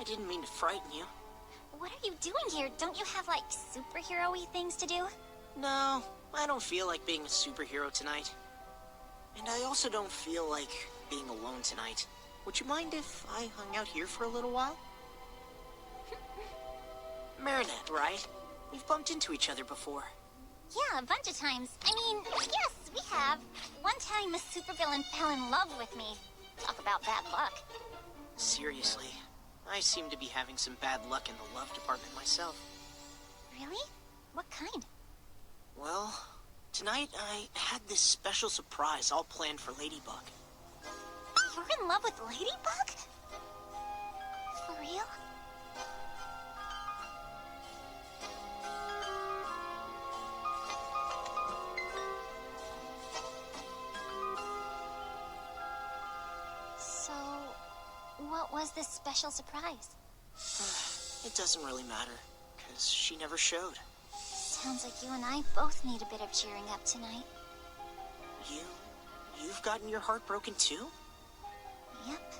didn't mean to frighten you. What are you doing here? Don't you have, like, superhero-y things to do? No, I don't feel like being a superhero tonight. And I also don't feel like being alone tonight. Would you mind if I hung out here for a little while? Marinette, right? We've bumped into each other before. Yeah, a bunch of times. I mean, yes, we have. One time a supervillain fell in love with me. Talk about bad luck. Seriously, I seem to be having some bad luck in the love department myself. Really? What kind? Well, tonight I had this special surprise all planned for Ladybug. You're in love with Ladybug? For real? So, what was this special surprise? It doesn't really matter, because she never showed. Sounds like you and I both need a bit of cheering up tonight. You've gotten your heart broken too? Yep.